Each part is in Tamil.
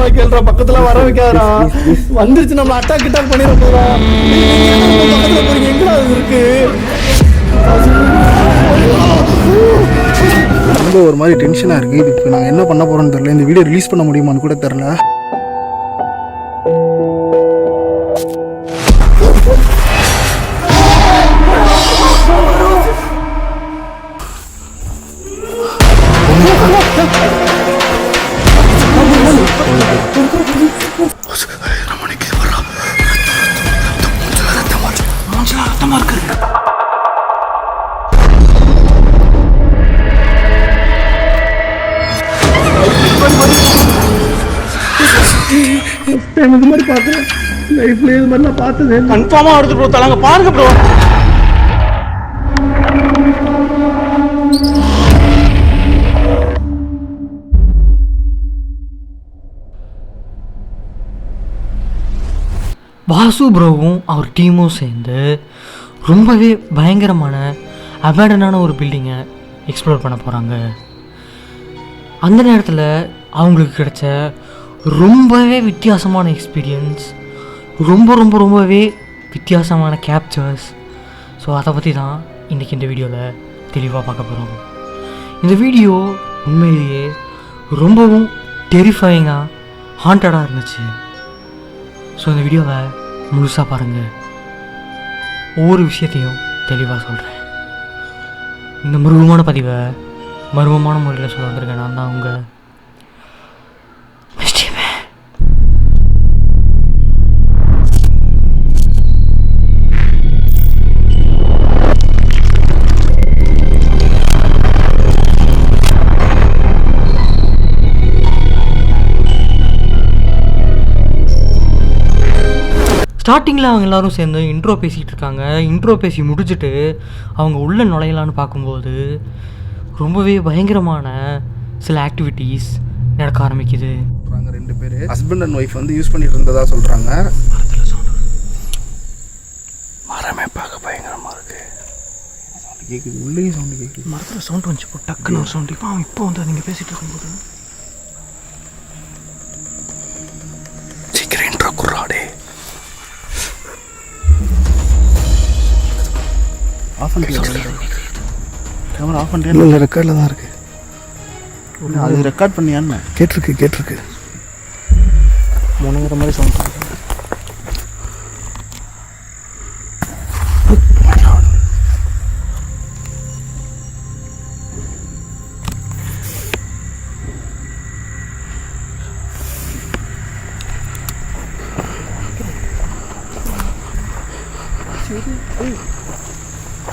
சொல்றா கேள்றா, பக்கத்துல வர வைக்காதடா. வந்துருச்சு, நம்ம அட்டாக் கிட்டாக் பண்ணிட போறா. பக்கத்துல போறீங்க, எங்கடா அது இருக்கு? ரொம்ப ஒரு மாதிரி டென்ஷனா இருக்கு. இப்போ நான் என்ன பண்ண போறேன்னு தெரியல. இந்த வீடியோ ரிலீஸ் பண்ண முடியுமான்னு கூட தெரியல. இது மாதிரி பார்க்குறேன் லைஃப்ல, இது மாதிரி நான் பார்த்தது கன்ஃபார்மா வருது ப்ரோ. தலாங்க பாருங்க ப்ரோ. வாசு ப்ரோவும் அவர் டீமும் சேர்ந்து ரொம்பவே பயங்கரமான அபேண்டனான ஒரு பில்டிங்கை எக்ஸ்ப்ளோர் பண்ண போகிறாங்க. அந்த நேரத்தில் அவங்களுக்கு கிடைச்ச ரொம்பவே வித்தியாசமான எக்ஸ்பீரியன்ஸ், ரொம்பவே வித்தியாசமான கேப்சர்ஸ். ஸோ அதை பற்றி தான் இன்றைக்கி இந்த வீடியோவில் தெளிவாக பார்க்க போகிறோம். இந்த வீடியோ உண்மையிலேயே ரொம்பவும் டெரிஃபையிங்காக ஹாண்டடாக இருந்துச்சு. ஸோ இந்த வீடியோவை முழுசாக பாருங்கள். ஒவ்வொரு விஷயத்தையும் தெளிவாக சொல்கிறேன். இந்த மர்மமான பதிவை மர்மமான முறையில் சொல்ல வந்திருக்கேன். நான் தான் உங்கள் ஸ்டார்டிங்கில் அவங்க எல்லோரும் சேர்ந்து இன்ட்ரோ பேசிகிட்டு இருக்காங்க. இன்ட்ரோ பேசி முடிச்சுட்டு அவங்க உள்ளே நுழையலான்னு பார்க்கும்போது ரொம்பவே பயங்கரமான சில ஆக்டிவிட்டீஸ் நடக்க ஆரம்பிக்குது. ரெண்டு பேர் ஹஸ்பண்ட் அண்ட் ஒய்ஃப் வந்து யூஸ் பண்ணிட்டு இருந்ததா சொல்கிறாங்க. மரமே பார்க்க பயங்கரமாக இருக்கு. சவுண்டு கேட்குது, உள்ளே சவுண்டு கேட்குது. மரத்தில் சவுண்ட் வந்துச்சு, இப்போ டக்குன்னு சவுண்டு. அவன் இப்போ வந்து நீங்கள் பேசிகிட்டு இருக்கும்போது சீக்கிரம் இன்ட்ரோ குர்ராடே. ஆஃப் பண்ணிட்டு கேமரா ஆஃப் பண்ணிட்டு இல்லை, ரெக்கார்டில் தான் இருக்கு. அது ரெக்கார்ட் பண்ணியான்னு கேட்டிருக்கு முனைங்கிற மாதிரி சவுண்ட்.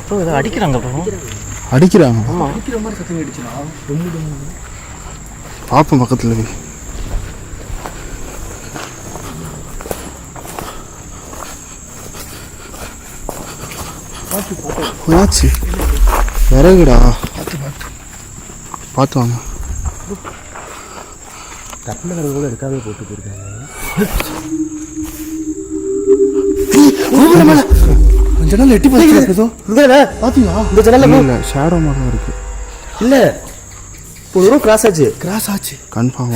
ப்ரோ இதை அடிக்கிறாங்க ப்ரோ. அடிக்கிறாங்க? ஆமாம், அடிக்கிற மாதிரி சத்தம் அடிச்சுனா ரொம்ப பார்ப்போம் பக்கத்தில் போய். ஆச்சு விறகுடா. பார்த்து வாங்க. கட்டின விறகு கூட எடுக்காவே போட்டு போயிருக்காங்க. ஜன்னல் எட்டி பார்த்து பாத்தீங்களா? இந்த ஜன்னல் இல்லை, ஷேடோ மாதிரி இருக்கு. இல்லை, இப்போ தூரம் கிராஸ் ஆச்சு confirm.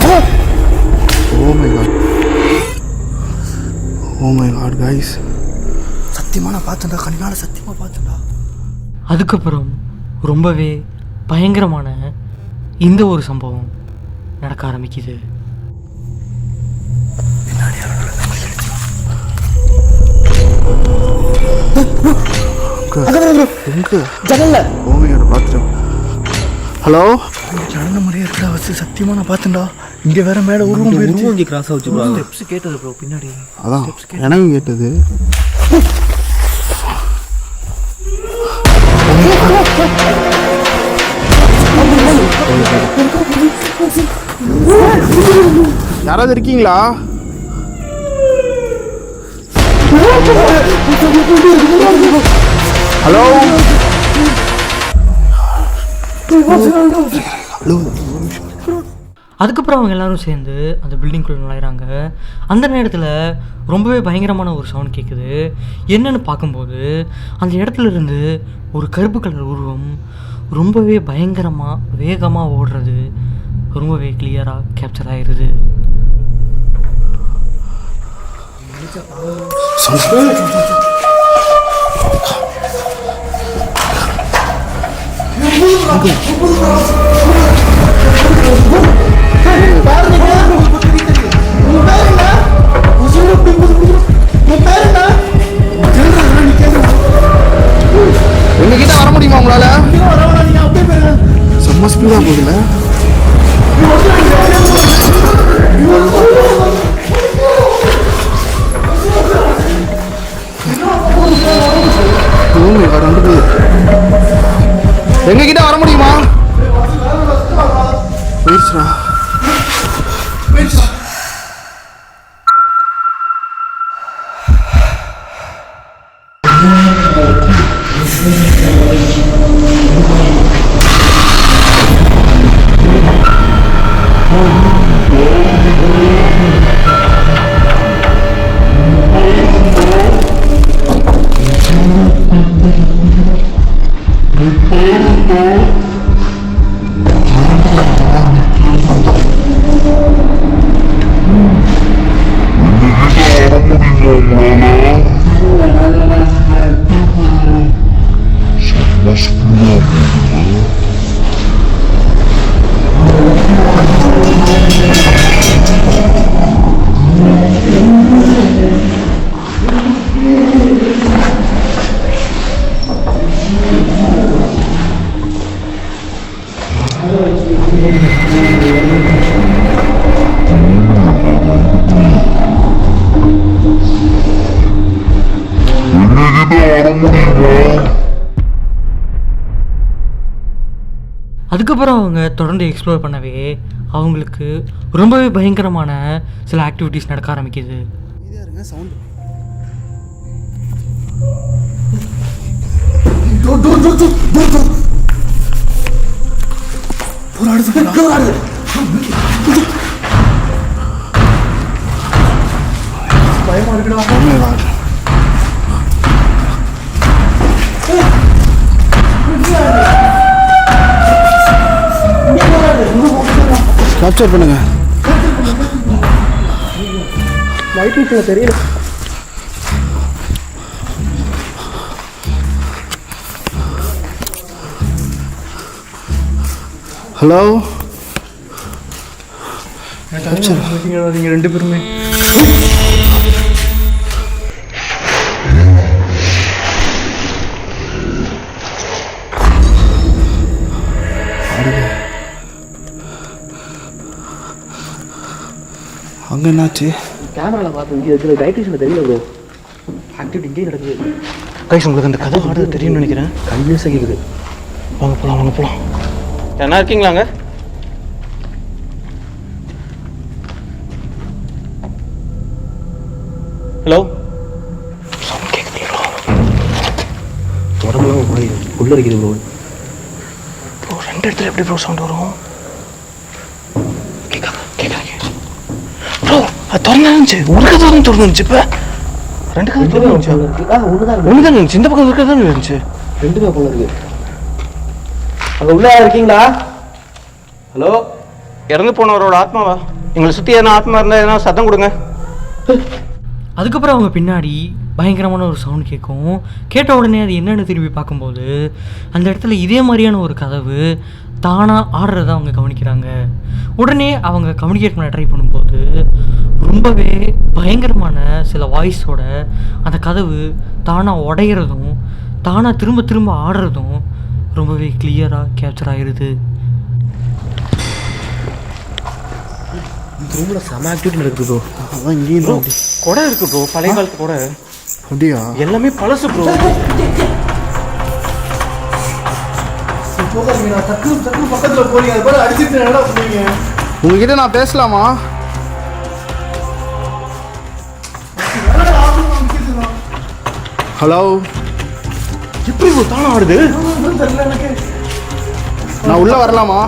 Oh my god guys, சத்தியமாக நான் பார்த்தேன்டா, கண்ணால் சத்தியமாக பார்த்தேன்டா. அதுக்கப்புறம் ரொம்பவே பயங்கரமான இந்த ஒரு சம்பவம் நடக்க ஆரம்பிக்குது. ஹலோ, ஜன்னல் மாதிரியே இருக்கா வச்சு. சத்தியமா நான் பார்த்தேன்டா. இங்க வேற மேல உருவம் போயிருச்சு. கிராஸ் ஆச்சு ப்ரோ. ஸ்டெப்ஸ் கேட்டது ப்ரோ பின்னாடி. அதான் எனக்கும் கேட்டது. யாராவது இருக்கீங்களா? ஹலோ, அதுக்கப்புறம் அவங்க எல்லாரும் சேர்ந்து அந்த பில்டிங்குள்ளே நுழையிறாங்க. அந்த நேரத்தில் ரொம்பவே பயங்கரமான ஒரு சவுண்ட் கேட்குது. என்னன்னு பார்க்கும்போது அந்த இடத்துல இருந்து ஒரு கருப்பு கலர் உருவம் ரொம்பவே பயங்கரமாக வேகமாக ஓடுறது ரொம்பவே கிளியராக கேப்சர் ஆகிடுது. எங்ககிட்ட வர முடியுமா உங்களால? செம்ம ஸ்பீடா போகுதுல. எங்ககிட்ட வர முடியுமா? போயிடுச்சுடா. அதுக்கப்புறம் அவங்க தொடர்ந்து எக்ஸ்ப்ளோர் பண்ணவே அவங்களுக்கு ரொம்பவே பயங்கரமான சில ஆக்டிவிட்டீஸ் நடக்க ஆரம்பிக்குது. பயமா இருக்குடா. கேப்சர் பண்ணுங்க. லைட் வீட்ல தெரியல. Hello capture. நீங்க ரெண்டு பேருமே அங்கே என்னாச்சு? கேமராவில் பார்த்து இங்கே இருக்கிற டைட்டிஷனில் தெரியல ப்ரோ. ஆக்டிவிட்டி இங்கேயே நடக்குது. கைஸ் உங்களுக்கு அந்த கதை ஆடுறது தெரியும்னு நினைக்கிறேன். கன்வியூஸாக கேட்குது. வாங்க போகலாம், வாங்க போகலாம். என்ன இருக்கீங்களாங்க? ஹலோ, சவுண்ட் கேட்குது ப்ரோ. உடம்புலாம் போய் உள்ள இருக்குது ப்ரோ. ப்ரோ ரெண்டு இடத்துல எப்படி ப்ரோ சவுண்ட் வரும்? கேட்காது ப்ரோ. அது திறந்துச்சு, ஒரு கதை தான் திறந்துச்சு. இப்போ ரெண்டு கதை திறந்துச்சு. ஒன்று தான் இருந்துச்சு. இந்த பக்கம் ஒரு கதை தான் இருந்துச்சு. ரெண்டுமே போல இருக்கு. அங்கே உள்ள இருக்கீங்களா? ஹலோ, இறந்து போனவரோட ஆத்மாவா? எங்களை சுற்றி எதனா ஆத்மா இருந்தால் எதனா சத்தம் கொடுங்க. அதுக்கப்புறம் அவங்க பின்னாடி பயங்கரமான ஒரு சவுண்ட் கேட்கும். கேட்ட உடனே அது என்னென்னு திரும்பி பார்க்கும்போது அந்த இடத்துல இதே மாதிரியான ஒரு கதவு தானாக ஆடுறத அவங்க கவனிக்கிறாங்க. உடனே அவங்க கம்யூனிகேட் பண்ண ட்ரை பண்ணும்போது ரொம்பவே பயங்கரமான சில வாய்ஸோட அந்த கதவு தானாக உடையிறதும் தானாக திரும்ப திரும்ப ஆடுறதும் ரொம்பவே கிளியராக கேப்சர் ஆகிடுது. இந்த ரூமில் செம ஆக்டிவிட்டி நடக்குது ப்ரோ. அதான் இங்கேயும் ப்ரோ கொடை இருக்கு ப்ரோ, பழைய காலத்து கொடை. அப்படியா? எல்லாமே பழசு ப்ரோ. பக்கத்தில் போறீங்க, அது கூட அடிச்சுட்டு என்ன பண்ணுவீங்க? உங்ககிட்ட நான் பேசலாமா? ஹலோ, எப்படி ப்ரோ தானே ஆடுது? நான் உள்ள வரலாமா?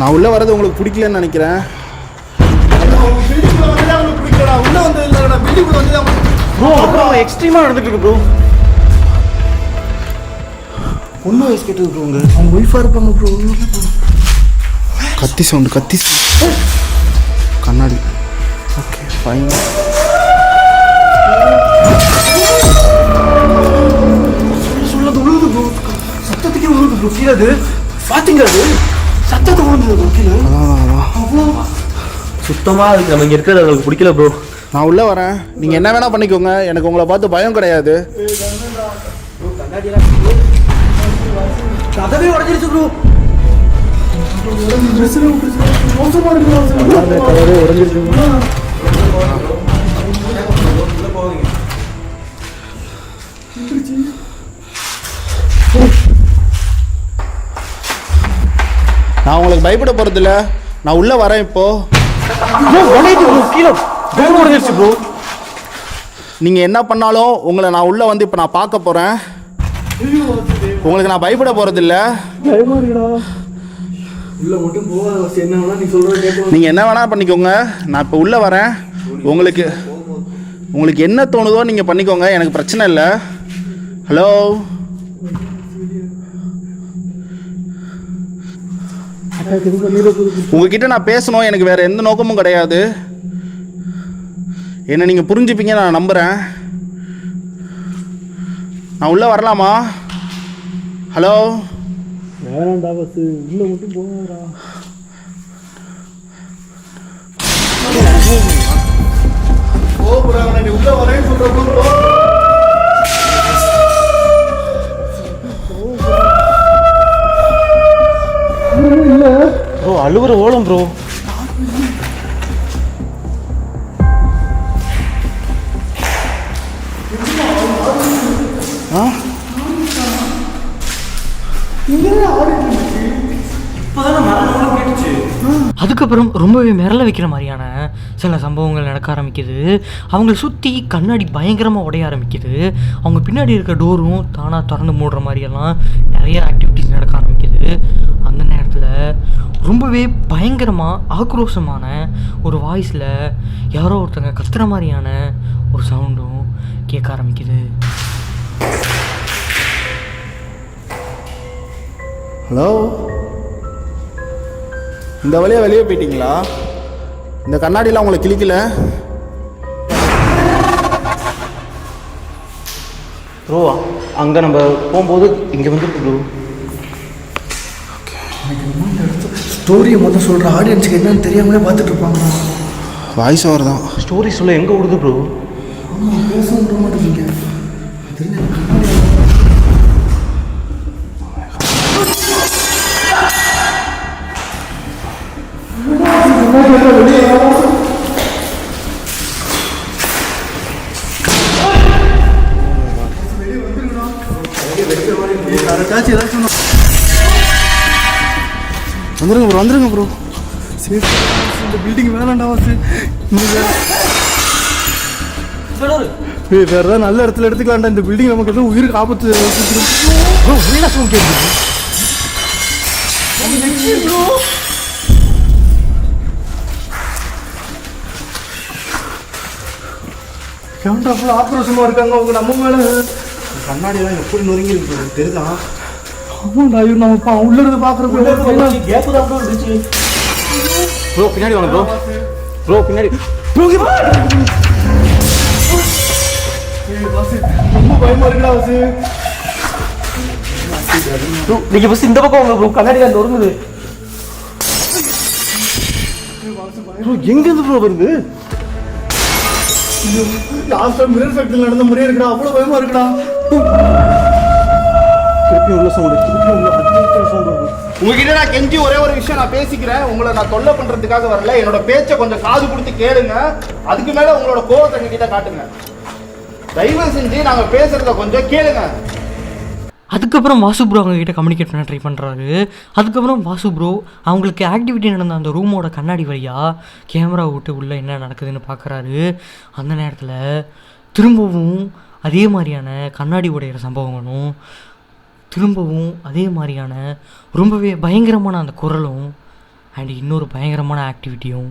நான் உள்ள வர்றது உங்களுக்கு பிடிக்கலன்னு நினைக்கிறேன். ப்ரோ அப்புறம் எக்ஸ்ட்ரீமாக நடந்துட்டு இருக்கு ப்ரோ. ஒன்றும் வயசு கேட்டது ப்ரோ. அவங்க ஒய்ஃபாக இருப்பாங்க ப்ரோ. கத்தி சவுண்டு, கத்தி கண்ணாடி. ஃபைன். சொல்லாத உழுது ப்ரோ, சத்தத்துக்கே உழுது ப்ரோ. கீழே அது பார்த்தீங்க, அது சத்தத்தை உழுது ப்ரோ கீழே. அவ்வளோ சுத்தமாக இருக்கு. நம்ம இங்கே இருக்கிறது அவங்களுக்கு பிடிக்கல ப்ரோ. நான் உள்ளே வரேன், நீங்கள் என்ன வேணால் பண்ணிக்கோங்க, எனக்கு உங்களை பார்த்து பயம் கிடையாது. கதவே உடஞ்சிருச்சு ப்ரோ. நான் உங்களுக்கு பயப்பட போகிறதில்ல, நான் உள்ளே வரேன் இப்போ. கீழே உடஞ்சிருச்சு ப்ரோ. நீங்கள் என்ன பண்ணாலும் உங்களை நான் உள்ளே வந்து இப்போ நான் பார்க்க போகிறேன். உங்களுக்கு நான் பயப்பட போகிறதில்ல. நீங்கள் என்ன வேணால் பண்ணிக்கோங்க, நான் இப்போ உள்ளே வரேன். உங்களுக்கு என்ன தோணுதோ நீங்கள் பண்ணிக்கோங்க, எனக்கு பிரச்சனை இல்லை. ஹலோ, உங்ககிட்ட நான் பேசணும், எனக்கு வேறு எந்த நோக்கமும் கிடையாது. என்னை நீங்கள் புரிஞ்சுப்பீங்க நான் நம்புகிறேன். நான் உள்ளே வரலாமா? ஹலோ, வேணாண்டா பஸ், உள்ள மட்டும் போகாதடா. உள்ள வரேன்னு சொல்கிறப்போ ப்ரோ அழுவுற ஓலம் ப்ரோ. அதுக்கப்புறம் ரொம்பவே மிரள வைக்கிற மாதிரியான சில சம்பவங்கள் நடக்க ஆரம்பிக்குது. அவங்கள சுற்றி கண்ணாடி பயங்கரமாக உடைய ஆரம்பிக்குது. அவங்க பின்னாடி இருக்க டோரும் தானாக திறந்து மூடுற மாதிரியெல்லாம் நிறைய ஆக்டிவிட்டிஸ் நடக்க ஆரம்பிக்குது. அந்த நேரத்தில் ரொம்பவே பயங்கரமாக ஆக்ரோஷமான ஒரு வாய்ஸில் யாரோ ஒருத்தங்க கத்துற மாதிரியான ஒரு சவுண்டும் கேட்க ஆரம்பிக்குது. ஹலோ, இந்த வழியாக வெளியே போயிட்டீங்களா? இந்த கண்ணாடிலாம் உங்களை கிழிக்கல? ப்ரோ அங்கே நம்ம போகும்போது இங்கே வந்துருக்கு ப்ரோ. ஸ்டோரியை மொத்தம் சொல்கிற ஆடியன்ஸுக்கு என்னன்னு தெரியாமலே பார்த்துட்டு இருப்பாங்க. வாய்ஸ் ஓவர் தான். ஸ்டோரி சொல்ல எங்கே விடுது ப்ரோ? ஆமாம், பேச விட மாட்டேங்க. வந்துருங்க ப்ரோ. சரி, இந்த பில்டிங் வேணாண்டா வாசு. வேற ஏதாவது நல்ல இடத்துல எடுத்துக்கலாம்டா. இந்த பில்டிங் நமக்கு எதுவும் உயிருக்கு ஆபத்து. கேமரா ஃபுல் ஆக்ரோஷமா இருக்காங்க அவங்க நம்ம மேல. கண்ணாடியெல்லாம் எப்படி நொறுங்கி இருக்கு தெரியுதா? ஆமாண்டா, ஐயோ நம்ம உள்ள இருந்து பாக்குறப்ப கேப் தான் இருந்துச்சு. ப்ரோ பின்னாடி வாங்க ப்ரோ. ப்ரோ பின்னாடி. ரொம்ப பயமா இருக்குடா வாசு. நீங்க பஸ் இந்த பக்கம் உங்க கண்ணாடி தான் நொறுங்குது. எங்க இருந்து ப்ரோ வருது? லாஸ்ட் டைம் மிரர் ஃபேக்டரியில் நடந்த முறையே இருக்குடா. அவ்வளோ பயமா இருக்குடா. திருப்பி உள்ள சவுண்ட். உங்ககிட்ட நான் கெஞ்சி ஒரே ஒரு விஷயம் நான் பேசிக்கிறேன். உங்களை நான் தொல்லை பண்றதுக்காக வரல. என்னோட பேச்சை கொஞ்சம் காது கொடுத்து கேளுங்க. அதுக்கு மேல உங்களோட கோவத்தை எங்ககிட்ட காட்டுங்க. தயவு செஞ்சு நாங்க பேசுறத கொஞ்சம் கேளுங்க. அதுக்கப்புறம் வாசு ப்ரோ அவங்ககிட்ட கம்யூனிகேட் பண்ண ட்ரை பண்ணுறாரு. அதுக்கப்புறம் வாசு ப்ரோ அவங்களுக்கு ஆக்டிவிட்டி நடந்த அந்த ரூமோட கண்ணாடி வழியாக கேமரா விட்டு உள்ளே என்ன நடக்குதுன்னு பார்க்குறாரு. அந்த நேரத்தில் திரும்பவும் அதே மாதிரியான கண்ணாடி உடையிற சம்பவங்களும், திரும்பவும் அதே மாதிரியான ரொம்பவே பயங்கரமான அந்த குரலும் அண்ட் இன்னொரு பயங்கரமான ஆக்டிவிட்டியும்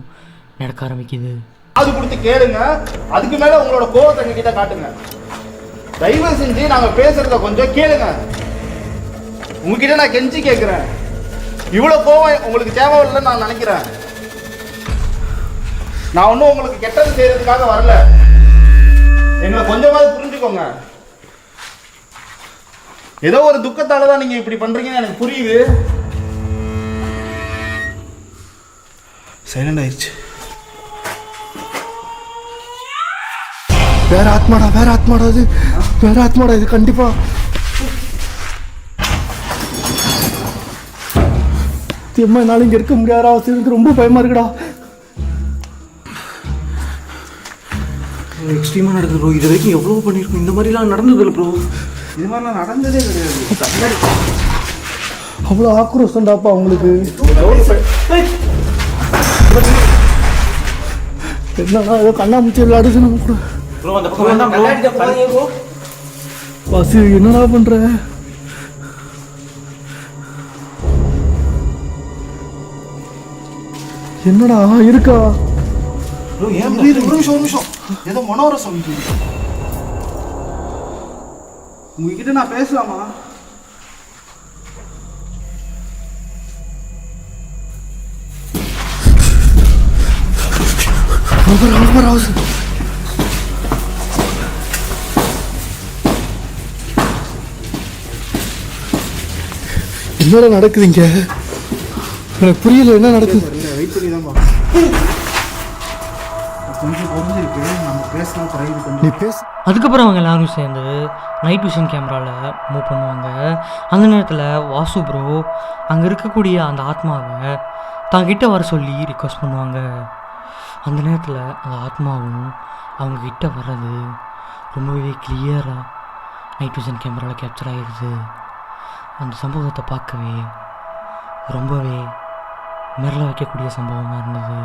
நடக்க ஆரம்பிக்குது. காது கொடுத்து கேளுங்க. அதுக்கு மேல உங்களோட கோவத்தை எங்ககிட்ட காட்டுங்க. தயவு செஞ்சு நாங்க பேசுறத கொஞ்சம் கேளுங்க. உங்ககிட்ட நான் கெஞ்சி கேட்கிறேன். இவ்வளவு கோவம் உங்களுக்கு தேவையில்லைன்னு நான் நினைக்கிறேன். நான் ஒன்றும் உங்களுக்கு கெட்டது செய்யறதுக்காக வரல. எங்களை கொஞ்சமாவது புரிஞ்சுக்கோங்க. ஏதோ ஒரு துக்கத்தால தான் நீங்க இப்படி பண்றீங்கன்னு எனக்கு புரியுது. சைலண்ட் ஆயிடுச்சு. வேற ஆத்மாடா இது, வேற ஆத்மாடா இது கண்டிப்பா. அம்மா என்னால இங்க இருக்க முடியாதா, எனக்கு ரொம்ப பயமா இருக்குடா. எக்ஸ்ட்ரீமா நடக்குது ப்ரோ. இது வரைக்கும் எவ்வளவு பண்ணிருக்கோம், இந்த மாதிரிலாம் நடந்தது இல்லை ப்ரோ. இது மாதிரிலாம் நடந்ததே கிடையாது. அவ்வளோ ஆக்ரோஷம்டாப்பா உங்களுக்கு. என்னன்னா ஏதோ கண்ணாமூச்சி விளையாடுது நம்ம கூட. வாசு என்னடா பண்ற? என்னடா இருக்கா? ஒரு நிமிஷம். ஏதோ மனோரசம். உங்ககிட்ட நான் பேசலாமா? என்னடா நடக்குதுங்க? எனக்கு புரியல என்ன நடக்குது. வெயிட் பண்ணி தான் கொஞ்சம் புரிஞ்சிருக்கு. நம்ம பேசலாம், ட்ரை பண்ணி நீ பேச. அதுக்கப்புறம் அவங்க எல்லாரும் சேர்ந்து நைட் விஷன் கேமராவில் மூவ் பண்ணுவாங்க. அந்த நேரத்தில் வாசு ப்ரோ அங்கே இருக்கக்கூடிய அந்த ஆத்மாவை தாங்கிட்ட வர சொல்லி ரிக்வஸ்ட் பண்ணுவாங்க. அந்த நேரத்தில் அந்த ஆத்மாவும் அவங்கக்கிட்ட வர்றது ரொம்பவே கிளியராக நைட் விஷன் கேமராவில் கேப்சர் ஆகிடுது. அந்த சம்பவத்தை பார்க்கவே ரொம்பவே மிரள வைக்கக்கூடிய சம்பவமாக இருந்தது.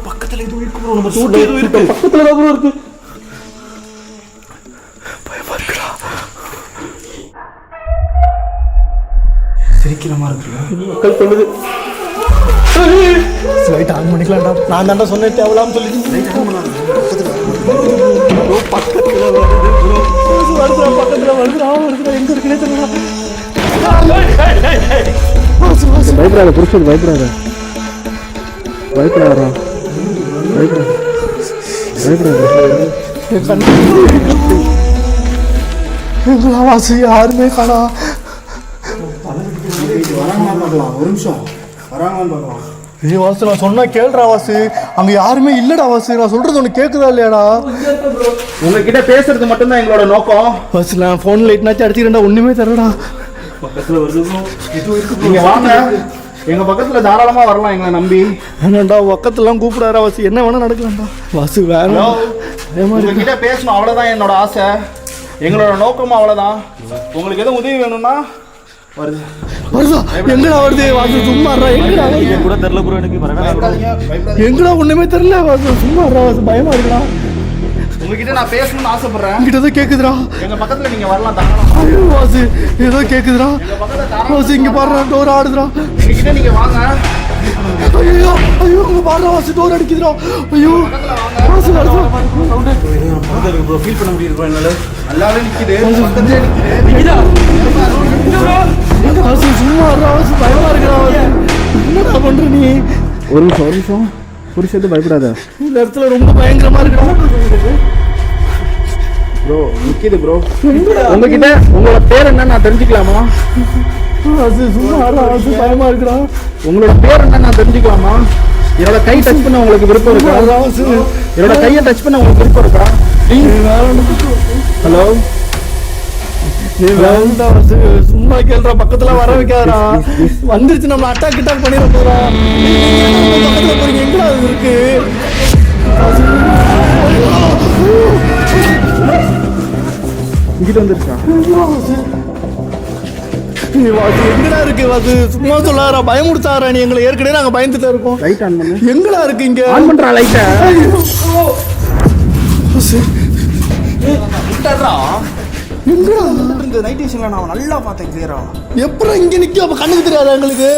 பக்கத்துல எதுவும் இருக்கு ப்ரோ. நம்ம தோட்டம் எதுவும் இருக்கு. பக்கத்துல தான் ப்ரோ இருக்கு. பயமா இருக்குடா. சிரிக்கிற மாதிரி இருக்கு. மக்கள் சொல்லுது லைட் ஆன் பண்ணிக்கலாம்டா. நான் தாண்டா சொன்னேன் தேவலாம்னு சொல்லிட்டு. லைட் ஆன் பண்ணாத. பக்கத்துல வருது ப்ரோ. பக்கத்துல வருதுடா. எங்க இருக்குனே தெரியல. பயப்படாத புருஷன், பயப்படாத. வாசு யாருமே காணா. ஒரு நிமிஷம் வராங்கன்னு பார்க்கலாம். ஏய் வாசு, நான் சொன்னா கேளுடா வாசு. அங்க யாருமே இல்லடா வாசு. நான் சொல்றது உனக்கு கேக்குதா இல்லையாடா? உங்ககிட்ட பேசுறது மட்டும்தான் எங்களோட நோக்கம். வாசு நான் போன் லைட்னாச்சும் அடிச்சுக்கிறேன்டா. ஒண்ணுமே தரடா. பக்கத்துல வருது. நீங்க வாங்க, எங்க பக்கத்துல தாராளமா வரலாம் எங்களை நம்பி. என்னடா பக்கத்துலாம் கூப்பிடாரா வாசு? என்ன வேணா நடக்கலாம்டா வாசு. வேணும் உங்ககிட்ட பேசணும், அவ்வளவுதான் என்னோட ஆசை. எங்களோட நோக்கமும் அவ்வளவுதான். உங்களுக்கு எதுவும் உதவி வேணும்னா வருது. வருதா? எங்கடா வருது வாசு? சும்மா எங்கடா வருது கூட தெரியல ப்ரோ எனக்கு. எங்கடா ஒண்ணுமே தெரியல வாசு. சும்மா வாசு, பயமா இருக்குடா. உங்ககிட்ட நான் பேசணும்னு ஆசைப்படுறேன். உங்ககிட்ட தான் கேக்குதுடா. எங்க பக்கத்துல நீங்க வரலாம் தாராளமா. ஐயோ வாசு ஏதோ கேக்குதுடா. வாசு இங்க பாருடா, டோர் ஆடுதுடா. எங்ககிட்ட நீங்க வாங்க. ஐயோ ஐயோ இங்க பாருடா வாசு, டோர் அடிக்குதுடா. ஐயோ வாசு வருது. ப்ரோ ஃபீல் பண்ண முடியுது என்னால. நல்லாவே நிக்குது. பக்கத்துலயே நிக்குது. வாசு சும்மா வாசு, பயமா இருக்குடா வாசு. என்னடா பண்ற நீ? ஒரு நிமிஷம் புரிச்சது. பயப்படாத. இந்த இடத்துல ரொம்ப பயங்கரமா இருக்குடா ப்ரோ. நிக்குது ப்ரோ. உங்ககிட்ட உங்களோட பேர் என்ன நான் தெரிஞ்சுக்கலாமா? வாசு சும்மா வாசு, பயமா இருக்குடா. உங்களோட பேர் என்ன நான் தெரிஞ்சுக்கலாமா? என்னோட கை டச் பண்ண உங்களுக்கு விருப்பம் இருக்கா? என்னோட கையை டச் பண்ண உங்களுக்கு விருப்பம் இருக்கா? ஹலோ வாசு, சும்மா கேள்றா. பக்கத்துல வர வைக்காதடா. வந்துருச்சு நம்ம அட்டாக் கிட்டாக் பண்ணிட போறா. பக்கத்துல போறீங்க. எங்கடா அது இருக்கு? இங்கிட்ட வந்துருச்சா? வாசு எங்கடா இருக்கு வாசு? சும்மா சொல்லாரா, பயமுடுத்தாரா நீ எங்களை. ஏற்கனவே நாங்க பயந்துட்டா இருக்கோம். லைட் ஆன் பண்ணு. எங்கடா இருக்கு இங்க? ஆன் பண்றா லைட்ட. இந்த நைட் விஷன்ல நான் நல்லா பார்த்தேன் கிளியரா. எப்பறம் இங்க நிக்க அப்ப கண்ணுக்கு தெரியாதா எங்களுக்கு?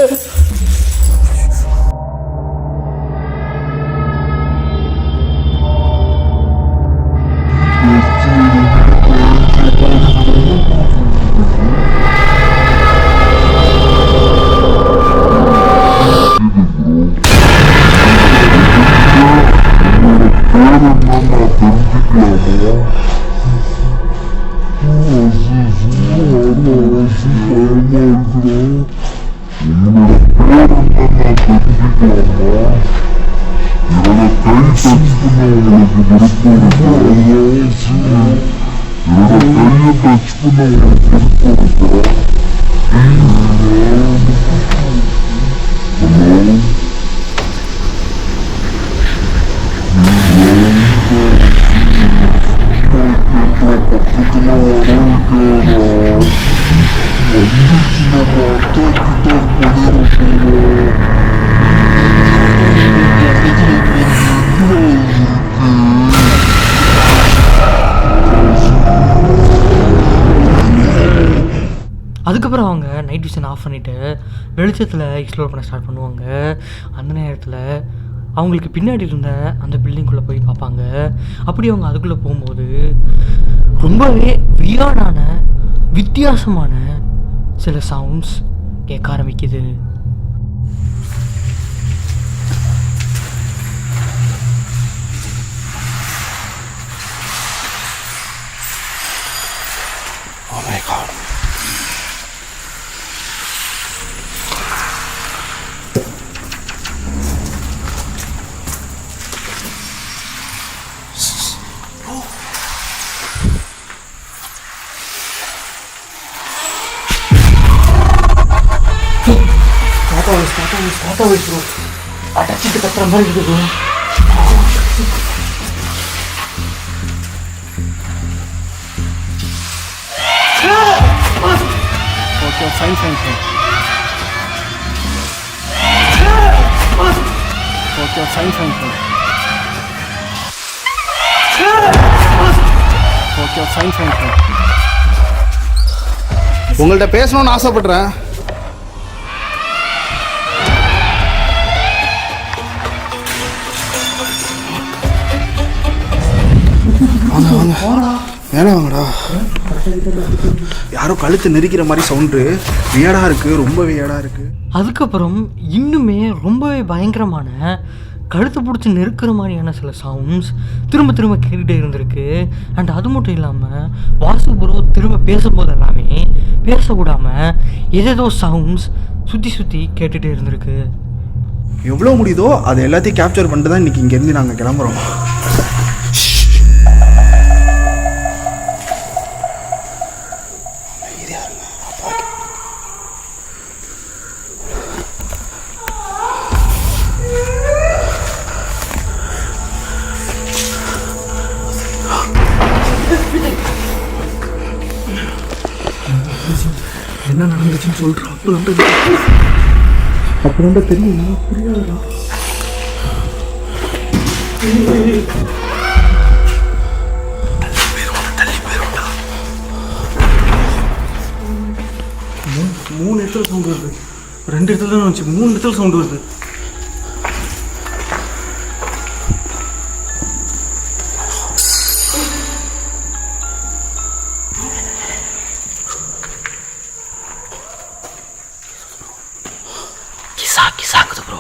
அதுக்கப்புறம் அவங்க நைட் விஷன் ஆஃப் பண்ணிவிட்டு வெளிச்சத்தில் எக்ஸ்ப்ளோர் பண்ண ஸ்டார்ட் பண்ணுவாங்க. அந்த நேரத்தில் அவங்களுக்கு பின்னாடி இருந்த அந்த பில்டிங்குள்ளே போய் பார்ப்பாங்க. அப்படி அவங்க அதுக்குள்ளே போகும்போது ரொம்பவே வியர்டான வித்தியாசமான சில சவுண்ட்ஸ் கேட்க ஆரம்பிக்குது. Oh my God. தாத்தா வயசு ப்ரோ அடைச்சிட்டு கத்துற மாதிரி இருக்குது bro. Okay fine fine fine. Okay fine fine fine. Okay fine fine fine. உங்கள்கிட்ட பேசணும்னு ஆசைப்படுறேன். மேலே வாங்கடா. யாரோ கழுத்து நெரிக்கிற மாதிரி சவுண்டு வியடாக இருக்குது, ரொம்ப வியடாக இருக்குது. அதுக்கப்புறம் இன்னுமே ரொம்பவே பயங்கரமான கழுத்து பிடிச்சி நெருக்கிற மாதிரியான சில சவுண்ட்ஸ் திரும்ப திரும்ப கேட்டுகிட்டே இருந்திருக்கு. அண்ட் அது மட்டும் இல்லாமல் வாசு ப்ரோ திரும்ப பேசும்போது எல்லாமே பேச விடாமல் ஏதேதோ சவுண்ட்ஸ் சுற்றி சுற்றி கேட்டுகிட்டே இருந்திருக்கு. எவ்வளோ முடியுதோ அது எல்லாத்தையும் கேப்சர் பண்ணிட்டு தான் இன்றைக்கி இங்கேருந்து நாங்கள் கிளம்புறோம். என்ன நடந்துச்சுன்னு சொல்கிறோம். அப்போ தெரியுமா? புரியாதுடா. மூணு இடத்துல சவுண்டு வருது. 2 இடத்துல தான் வந்துச்சு, 3 இடத்துல சவுண்டு வருது. சாக்குது ப்ரோ.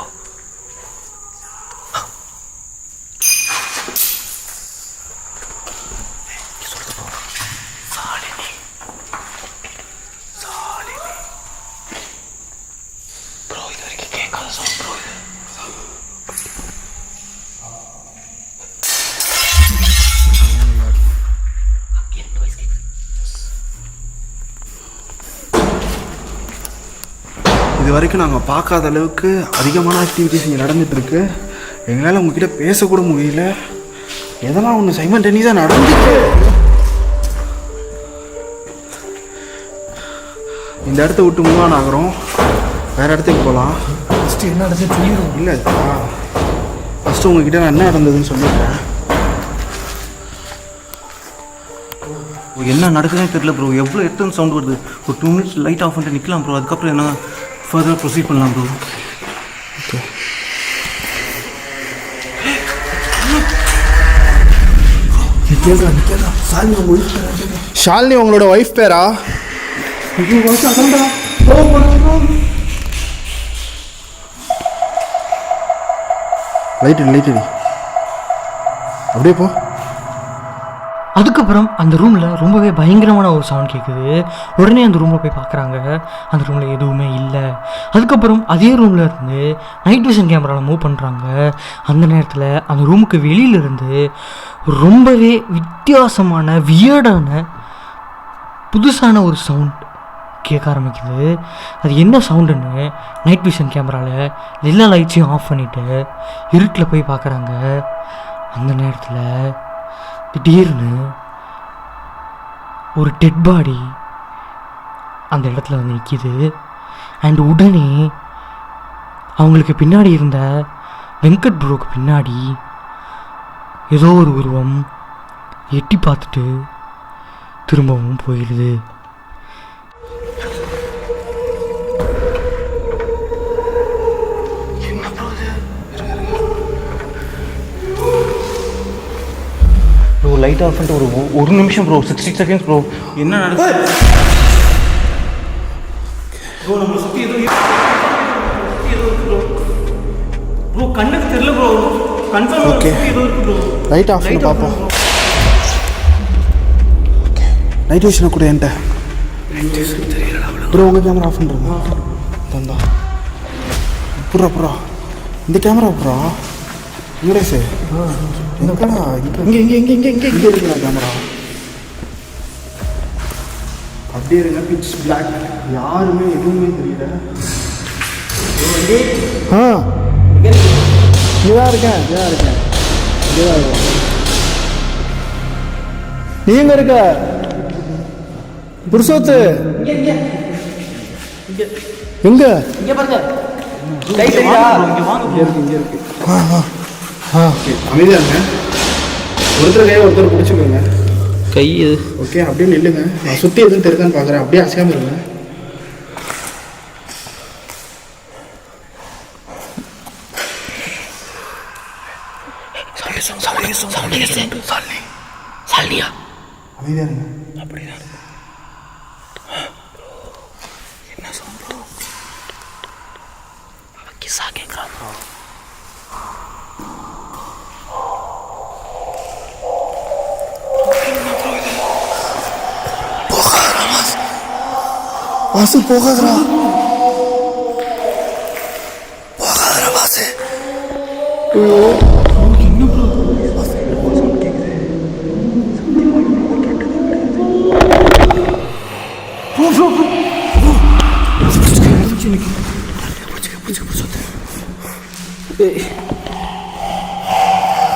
ப்ரோ இது வரைக்கும் கேட்காத சவுண்ட் ப்ரோ. இது வரைக்கும் நாங்கள் பார்க்காத அளவுக்கு அதிகமான ஆக்டிவிட்டிஸ் இங்கே நடந்துகிட்ருக்கு. எங்களால் உங்ககிட்ட பேசக்கூட முடியல. எதெல்லாம் ஒன்று சைமல்டேனியஸாக நடந்துட்டு இந்த இடத்த விட்டு மூவ் ஆன் ஆகிறோம். வேறு இடத்துக்கு போகலாம். ஃபஸ்ட்டு என்ன நடந்துச்சு சொல்லிடுவோம். இல்லை ஃபஸ்ட்டு உங்ககிட்ட நான் என்ன நடந்ததுன்னு சொல்லிடுறேன். என்ன நடக்குதுன்னு தெரியல ப்ரோ. எவ்வளோ எத்தனை சவுண்ட் வருது. ஒரு 2 minutes லைட் ஆஃப் பண்ணிட்டு நிற்கலாம் ப்ரோ. அதுக்கப்புறம் என்ன ஃபர்தர் ப்ரொசீட் பண்ணலாம் ப்ரோ. ஓகே. ஷாலினி உங்களோட ஒய்ஃப் பேரா? லைட் அப்படியே போ. அதுக்கப்புறம் அந்த ரூமில் ரொம்பவே பயங்கரமான ஒரு சவுண்ட் கேட்குது. உடனே அந்த ரூமில் போய் பார்க்குறாங்க. அந்த ரூமில் எதுவுமே இல்லை. அதுக்கப்புறம் அதே ரூமில் இருந்து நைட் விஷன் கேமராவில் மூவ் பண்ணுறாங்க. அந்த நேரத்தில் அந்த ரூமுக்கு வெளியிலிருந்து ரொம்பவே வித்தியாசமான வியர்டான புதுசான ஒரு சவுண்ட் கேட்க ஆரம்பிக்குது. அது என்ன சவுண்டுன்னு நைட் விஷன் கேமராவில் எல்லா லைட்ஸையும் ஆஃப் பண்ணிவிட்டு இருட்டில் போய் பார்க்குறாங்க. அந்த நேரத்தில் திடீர்னு ஒரு டெட் பாடி அந்த இடத்துல வந்து நிற்கிது. அண்ட் உடனே அவங்களுக்கு பின்னாடி இருந்த வெங்கட் ப்ரோக்கு பின்னாடி ஏதோ ஒரு உருவம் எட்டி பார்த்துட்டு திரும்பவும் போயிடுது. ப்ரோ லைட் ஆஃப் பண்ணிட்டு ஒரு நிமிஷம் ப்ரோ. 60 seconds bro. என்ன நடக்குது ப்ரோ? நம்மளை சுற்றி ஏதோ ப்ரோ. ப்ரோ கண்ணுக்கு தெரியல ப்ரோ. Confirm okay. ஏதோ இருக்கு ப்ரோ. லைட் ஆஃப் பண்ணி பார்ப்போம். நைட் விஷனை கூட என்கிட்ட ப்ரோ. உங்கள் கேமரா ஆஃப் பண்ணுறோம் தந்தா. புறா இந்த கேமரா புறா இங்கே சார். எங்கடா? இங்கே இருக்குண்ணா கேமரா. அப்படியே இருங்க. Pitch black. யாருமே எதுவுமே தெரியல. இங்கேதான் இருக்கேன். நீங்க இருக்க புருஷோத்து எங்க? இங்கே பாருங்க. இங்க இருக்கு. அமைதியா இருங்க. ஒருத்தர் கையை ஒருத்தர் பிடிச்சிக்கோங்க. கை இது ஓகே. அப்படியே நில்லுங்க. நான் சுற்றி எதுவும் தெரியுதான்னு பார்க்குறேன். அப்படியே அசையாம இருங்க. அமைதியா இருங்க. அப்படிதான் என்ன சொல்றோம்? கிசா கேட்குறான். வாசு போகாதடா. வாசு. ஐயோ என்ன ப்ரோ?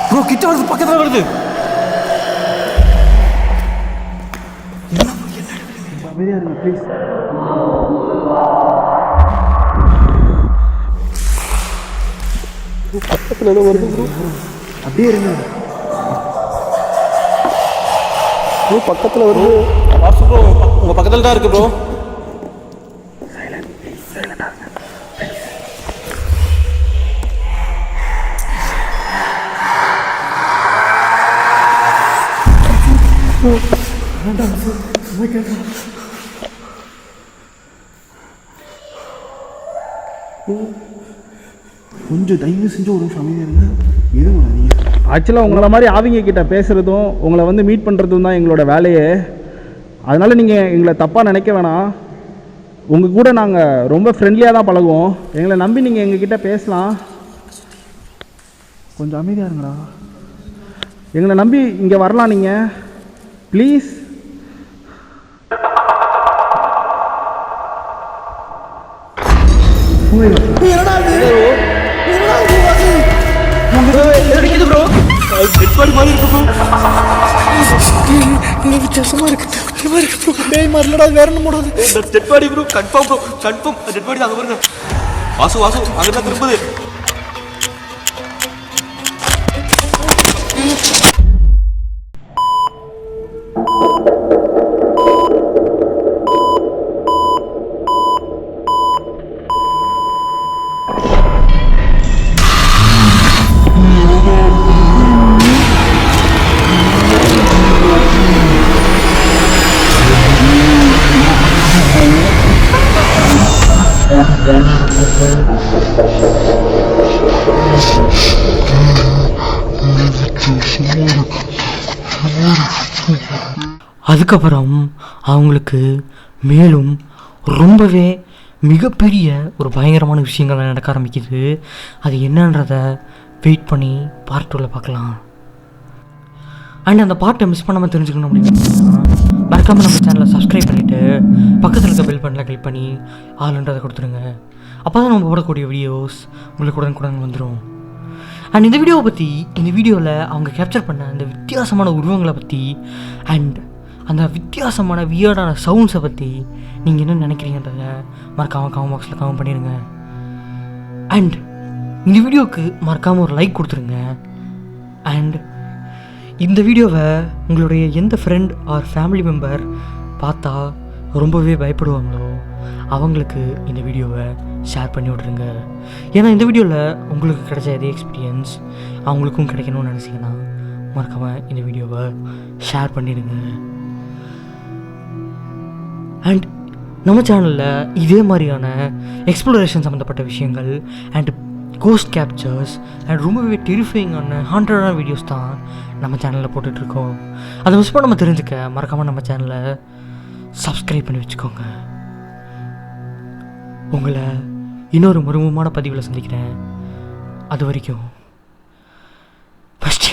ப்ரோ கிட்ட வருது. பக்கத்தில் வருது. அமைதியா இருங்க ப்ளீஸ். பக்கத்தில் வருது ப்ரோ. அப்படியே இருங்க ப்ரோ. பக்கத்தில் வருது. வாட்ஸ்அப் ப்ரோ உங்கள் பக்கத்தில் தான் இருக்கு ப்ரோ. கொஞ்சம் தயவு செஞ்சு ஒரு நிமிஷம் அமைதியா இருங்க. எதுவும் நீங்கள் ஆக்சுவலாக உங்களை மாதிரி ஆவிங்க கிட்ட பேசுகிறதும் உங்களை வந்து மீட் பண்ணுறதும் தான் எங்களோட வேலையே. அதனால் நீங்கள் எங்களை தப்பாக நினைக்க வேணாம். உங்கள் கூட நாங்கள் ரொம்ப ஃப்ரெண்ட்லியாக தான் பழகுவோம். எங்களை நம்பி நீங்கள் எங்ககிட்ட பேசலாம். கொஞ்சம் அமைதியாக இருங்கடா. எங்களை நம்பி இங்கே வரலாம் நீங்கள். ப்ளீஸ். வித்தியாசமா இருக்கு. டேய் மரலடா. வேற என்ன போடாது. Dead body bro. Confirm bro. Confirm dead body அங்கே பாருங்க. வாசு அங்கே தான் திரும்புது. அதுக்கப்புறம் அவங்களுக்கு மேலும் ரொம்பவே மிகப்பெரிய ஒரு பயங்கரமான விஷயங்கள் நடக்க ஆரம்பிக்குது. அது என்னன்றத வெயிட் பண்ணி பார்ட் 2ல பார்க்கலாம். அண்ட் அந்த பார்ட்டை மிஸ் பண்ணாமல் தெரிஞ்சுக்கணும் அப்படின்னா மறக்காமல் நம்ம சேனலை சப்ஸ்கிரைப் பண்ணிவிட்டு பக்கத்தில் இருக்க பெல் பட்டனை கிளிக் பண்ணி ஆளுன்றதை கொடுத்துருங்க. அப்போ தான் நம்ம போடக்கூடிய வீடியோஸ் உங்களுக்கு உடனுக்குடன் வந்துடும். அண்ட் இந்த வீடியோவை பற்றி, இந்த வீடியோவில் அவங்க கேப்சர் பண்ண அந்த வித்தியாசமான உருவங்களை பற்றி அண்ட் அந்த வித்தியாசமான வியர்டான சவுண்ட்ஸை பற்றி நீங்கள் என்ன நினைக்கிறீங்கன்றத மறக்காமல் கமெண்ட் பாக்ஸில் கமெண்ட் பண்ணிடுங்க. அண்ட் இந்த வீடியோவுக்கு மறக்காமல் ஒரு லைக் கொடுத்துருங்க. அண்ட் இந்த வீடியோவை உங்களுடைய எந்த ஃப்ரெண்ட் ஆர் ஃபேமிலி மெம்பர் பார்த்தா ரொம்பவே பயப்படுவாங்களோ அவங்களுக்கு இந்த வீடியோவை ஷேர் பண்ணி விட்ருங்க. ஏன்னா இந்த வீடியோவில் உங்களுக்கு கிடைச்ச அதே எக்ஸ்பீரியன்ஸ் அவங்களுக்கும் கிடைக்கணும்னு நினச்சிங்கன்னா மறக்காமல் இந்த வீடியோவை ஷேர் பண்ணிடுங்க. அண்ட் நம்ம சேனலில் இதே மாதிரியான எக்ஸ்ப்ளோரேஷன் சம்மந்தப்பட்ட விஷயங்கள் அண்ட் கோஸ்ட் கேப்சர்ஸ் அண்ட் ரொம்பவே டெரிஃபைங்கான ஹாண்டடான வீடியோஸ் தான் நம்ம சேனலில் போட்டுட்ருக்கோம். அதை மிஸ் பண்ணாமல் தெரிஞ்சுக்க மறக்காமல் நம்ம சேனலை சப்ஸ்கிரைப் பண்ணி வச்சுக்கோங்க. உங்களை இன்னொரு மர்மமான பதிவில் சந்திக்கிறேன். அது வரைக்கும் ஃபஸ்ட்